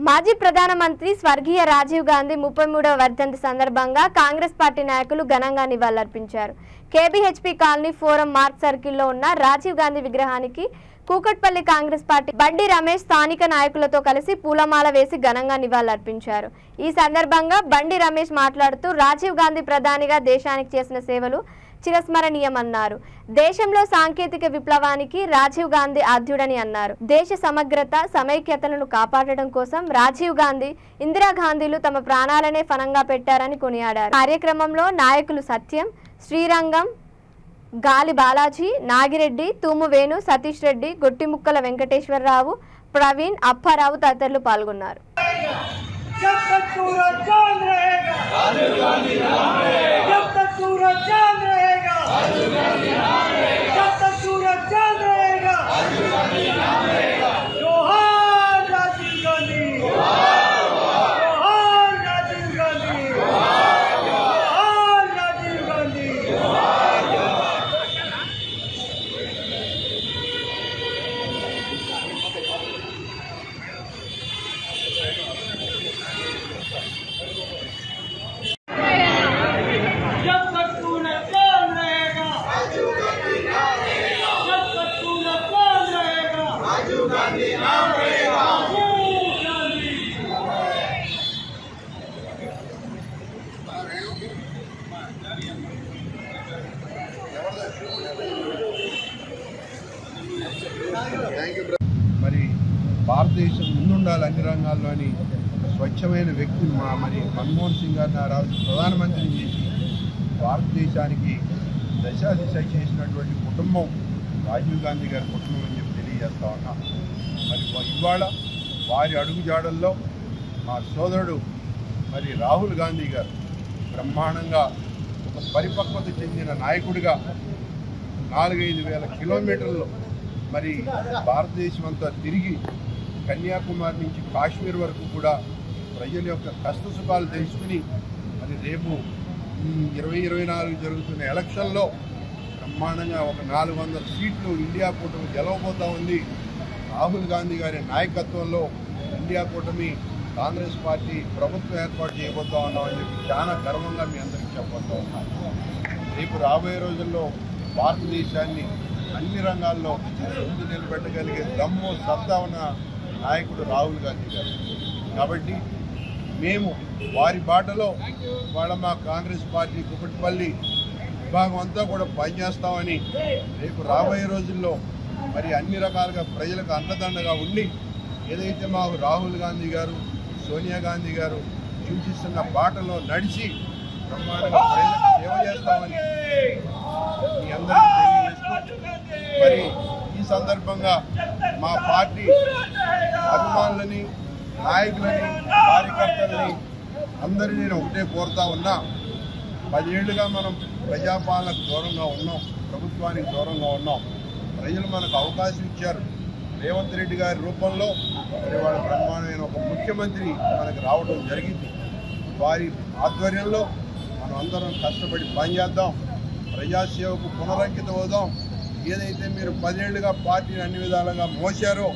మాజీ ప్రధానమంత్రి స్వర్గీయ రాజీవ్ గాంధీ 33వ వర్ధంతి సందర్భంగా కాంగ్రెస్ పార్టీ నాయకులు ఘనంగా నివాళులర్పించారు. కేబీహెచ్పీ కాలనీ ఫోరం మార్క్ సర్కిల్లో ఉన్న రాజీవ్ గాంధీ విగ్రహానికి కూకట్పల్లి కాంగ్రెస్ పార్టీ బండి రమేష్ స్థానిక నాయకులతో కలిసి పూలమాల వేసి ఘనంగా నివాళులర్పించారు. ఈ సందర్భంగా బండి రమేష్ మాట్లాడుతూ రాజీవ్ గాంధీ ప్రధానిగా దేశానికి చేసిన సేవలు చిరస్మరణీయమన్నారు. దేశంలో సాంకేతిక విప్లవానికి రాజీవ్ గాంధీ ఆద్యుడని అన్నారు. దేశ సమగ్రత సమైక్యతలను కాపాడడం కోసం రాజీవ్ గాంధీ, ఇందిరాగాంధీలు తమ ప్రాణాలనే ఫనంగా పెట్టారని కొనియాడారు. కార్యక్రమంలో నాయకులు సత్యం, శ్రీరంగం, గాలి బాలాజీ, నాగిరెడ్డి, తూము వేణు, సతీష్ రెడ్డి, గొట్టిముక్కల వెంకటేశ్వరరావు, ప్రవీణ్, అప్పారావు తదితరులు పాల్గొన్నారు. మరి భారతదేశం ముందుండాలి అన్ని రంగాల్లోని స్వచ్ఛమైన వ్యక్తి మరి మన్మోహన్ సింగ్ గారిని ప్రధానమంత్రిని చేసి భారతదేశానికి దశాదిశ చేసినటువంటి కుటుంబం రాజీవ్ గాంధీ గారి కుటుంబం అని చెప్పి తెలియజేస్తా ఉన్నా. మరి ఇవాళ వారి అడుగుజాడల్లో మా సోదరుడు మరి రాహుల్ గాంధీ గారు బ్రహ్మాండంగా ఒక పరిపక్వత చెందిన నాయకుడిగా 4-5 వేల కిలోమీటర్లు మరి భారతదేశం అంతా తిరిగి కన్యాకుమారి నుంచి కాశ్మీర్ వరకు కూడా ప్రజల యొక్క కష్ట సుఖాలు తెలుసుకుని మరి రేపు 2024 జరుగుతున్న ఎలక్షన్లో బ్రహ్మాండంగా ఒక 400 సీట్లు ఇండియా కూటమి గెలవబోతా ఉంది. రాహుల్ గాంధీ గారి నాయకత్వంలో ఇండియా కూటమి కాంగ్రెస్ పార్టీ ప్రభుత్వం ఏర్పాటు చేయబోతా ఉన్నామని చెప్పి చాలా గర్వంగా మీ అందరికీ చెప్పబోతా ఉన్నాం. రేపు రాబోయే రోజుల్లో భారతదేశాన్ని అన్ని రంగాల్లో ముందు నిలబెట్టగలిగే దమ్ము సత్తా ఉన్న నాయకుడు రాహుల్ గాంధీ గారు. కాబట్టి మేము వారి బాటలో వాళ్ళ మా కాంగ్రెస్ పార్టీ కూకట్పల్లి విభాగం అంతా కూడా పనిచేస్తామని రేపు రాబోయే రోజుల్లో మరి అన్ని రకాలుగా ప్రజలకు అండదండగా ఉండి ఏదైతే మాకు రాహుల్ గాంధీ గారు, సోనియా గాంధీ గారు సూచిస్తున్న బాటలో నడిచి బ్రహ్మాండంగా ప్రజలకు సేవ చేస్తామని మీ అందరికీ తెలియజేస్తూ మరి ఈ సందర్భంగా మా పార్టీ అభిమానులని, నాయకులని, కార్యకర్తలని అందరినీ నేను ఒకటే కోరుతా ఉన్నా. 10 ఏళ్లుగా మనం ప్రజాపాలనకు దూరంగా ఉన్నాం, ప్రభుత్వానికి దూరంగా ఉన్నాం. ప్రజలు మనకు అవకాశం ఇచ్చారు. రేవంత్ రెడ్డి గారి రూపంలో మరి వాళ్ళ బ్రహ్మాండమైన ఒక ముఖ్యమంత్రి మనకు రావడం జరిగింది. వారి ఆధ్వర్యంలో మనం అందరం కష్టపడి పనిచేద్దాం, ప్రజాసేవకు పునరంకితం అవుదాం. ఏదైతే మీరు 10 ఏళ్లుగా పార్టీని అన్ని విధాలుగా మోసారో